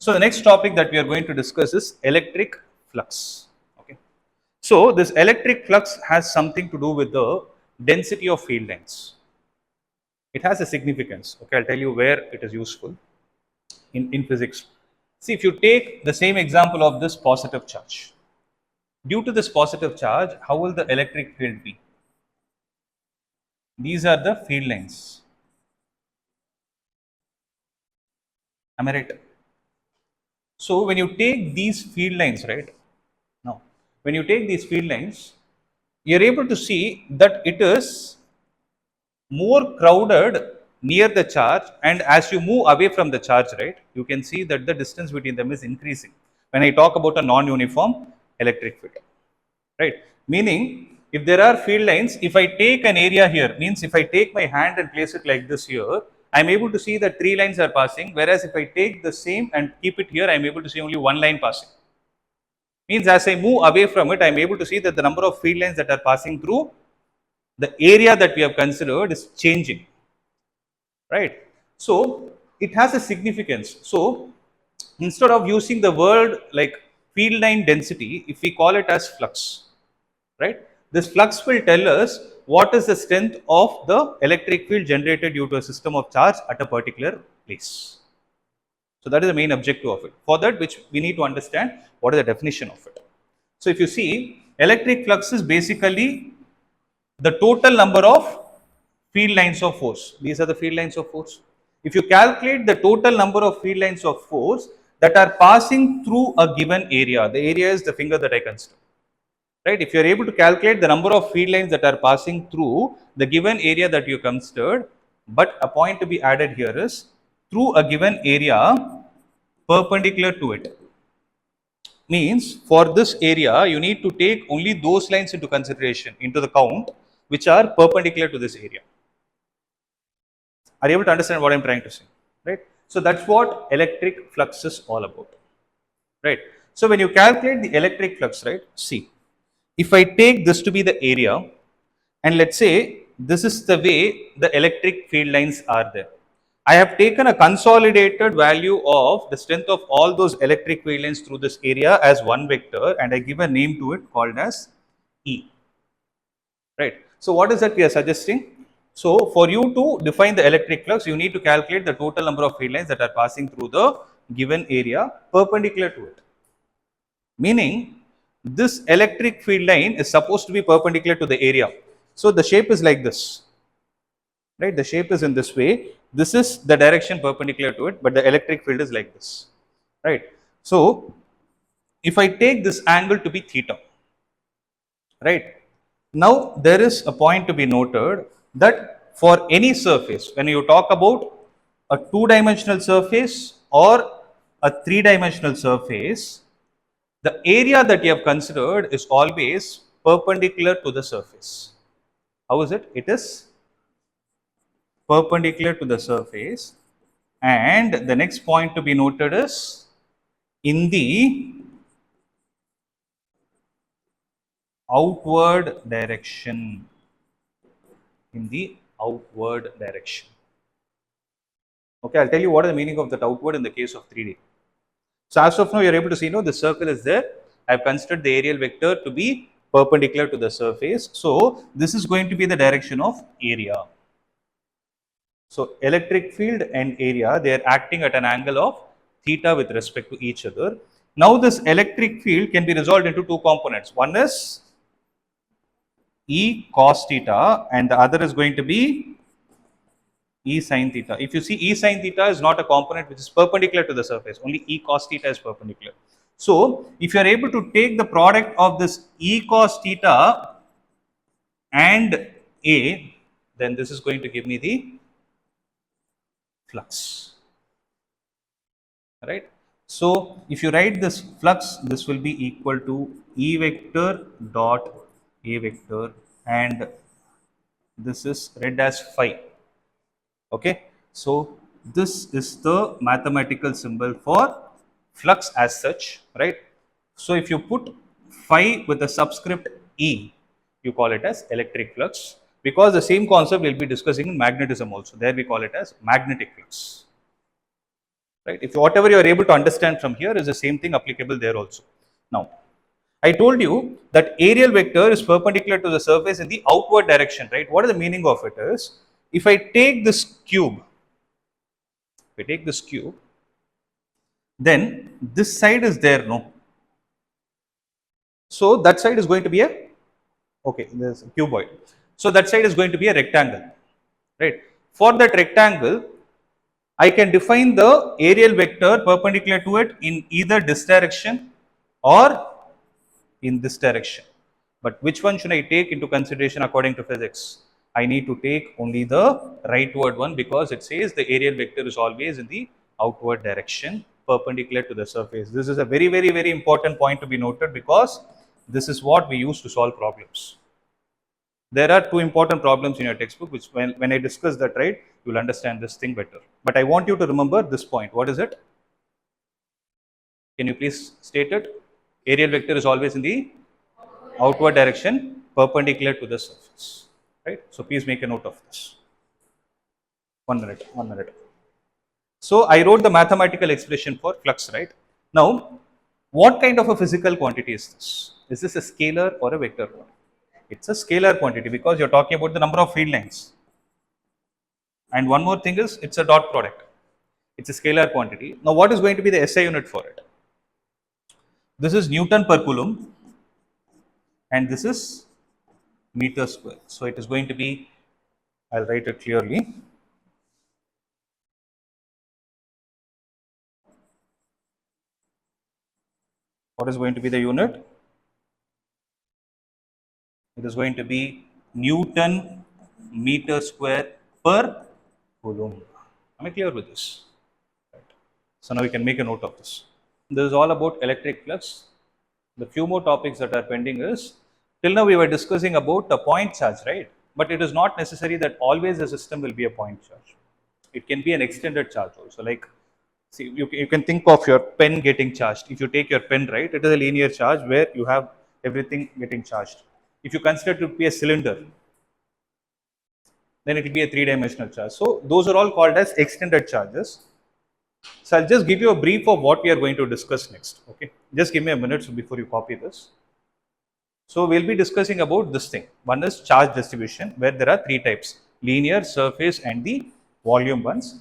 So the next topic that we are going to discuss is electric flux. Okay. So this electric flux has something to do with the density of field lines. It has a significance. Okay, I'll tell you where it is useful in physics. See, if you take the same example of this positive charge, due to this positive charge, how will the electric field be? These are the field lines. Am I right? So when you take these field lines, right? Now, when you take these field lines, you're able to see that it is more crowded near the charge, and as you move away from the charge, right, you can see that the distance between them is increasing when I talk about a non-uniform electric field, right? Meaning, if there are field lines, if I take an area here, means if I take my hand and place it like this here, I'm able to see that 3 lines are passing, whereas if I take the same and keep it here, I'm able to see only 1 line passing. Means as I move away from it, I'm able to see that the number of field lines that are passing through the area that we have considered is changing, right? So it has a significance. So instead of using the word like field line density, if we call it as flux, right, this flux will tell us what is the strength of the electric field generated due to a system of charge at a particular place. So that is the main objective of it. For that, which we need to understand what is the definition of it. So if you see, electric flux is basically the total number of field lines of force. These are the field lines of force. If you calculate the total number of field lines of force that are passing through a given area, the area is the finger that I consider, right? If you are able to calculate the number of field lines that are passing through the given area that you considered, but a point to be added here is through a given area perpendicular to it. Means for this area, you need to take only those lines into consideration, into the count, which are perpendicular to this area. Are you able to understand what I'm trying to say? Right. So that's what electric flux is all about. Right. So when you calculate the electric flux, right, see, if I take this to be the area, and let's say this is the way the electric field lines are there. I have taken a consolidated value of the strength of all those electric field lines through this area as one vector, and I give a name to it called as E. Right. So what is that we are suggesting? So for you to define the electric flux, you need to calculate the total number of field lines that are passing through the given area perpendicular to it. Meaning, this electric field line is supposed to be perpendicular to the area. So the shape is like this, right? The shape is in this way. This is the direction perpendicular to it, but the electric field is like this, right? So if I take this angle to be theta, right? Now there is a point to be noted that for any surface, when you talk about a two-dimensional surface or a three-dimensional surface, the area that you have considered is always perpendicular to the surface. How is it? It is perpendicular to the surface. And the next point to be noted is in the outward direction. In the outward direction. Okay, I'll tell you what is the meaning of that outward in the case of 3D. So as of now, you're able to see, the circle is there. I've considered the aerial vector to be perpendicular to the surface. So this is going to be the direction of area. So electric field and area, they are acting at an angle of theta with respect to each other. Now this electric field can be resolved into two components. One is E cos theta and the other is going to be E sin theta. If you see, E sin theta is not a component which is perpendicular to the surface, only E cos theta is perpendicular. So if you are able to take the product of this E cos theta and A, then this is going to give me the flux, right? So if you write this flux, this will be equal to E vector dot A vector, and this is read as phi. Okay, so this is the mathematical symbol for flux as such, right? So if you put phi with a subscript E, you call it as electric flux, because the same concept we'll be discussing in magnetism also. There we call it as magnetic flux. right? If whatever you are able to understand from here is the same thing applicable there also. Now, I told you that aerial vector is perpendicular to the surface in the outward direction, right? What is the meaning of it is, if I take this cube, then this side is there, no? So that side is going to be a, okay, there's a cuboid. So that side is going to be a rectangle, right? For that rectangle, I can define the aerial vector perpendicular to it in either this direction or in this direction. But which one should I take into consideration according to physics? I need to take only the rightward one, because it says the aerial vector is always in the outward direction perpendicular to the surface. This is a very, very, very important point to be noted, because this is what we use to solve problems. There are two important problems in your textbook, which when I discuss that, right, you will understand this thing better. But I want you to remember this point. What is it? Can you please state it? Aerial vector is always in the outward direction perpendicular to the surface, right? So please make a note of this. 1 minute, 1 minute. So I wrote the mathematical expression for flux, right? Now, what kind of a physical quantity is this? Is this a scalar or a vector quantity? It's a scalar quantity, because you're talking about the number of field lines. And one more thing is, it's a dot product. It's a scalar quantity. Now, what is going to be the SI unit for it? This is Newton per Coulomb, and this is meter square. So it is going to be, I'll write it clearly. What is going to be the unit? It is going to be Newton meter square per Coulomb. Am I clear with this? Right. So now we can make a note of this. This is all about electric flux. The few more topics that are pending is, till now we were discussing about the point charge, right? But it is not necessary that always the system will be a point charge. It can be an extended charge also. Like, see, you can think of your pen getting charged. If you take your pen, right, it is a linear charge where you have everything getting charged. If you consider it to be a cylinder, then it will be a three-dimensional charge. So those are all called as extended charges. So I'll just give you a brief of what we are going to discuss next. Okay, just give me a minute before you copy this. So we'll be discussing about this thing. One is charge distribution, where there are three types: linear, surface, and the volume ones.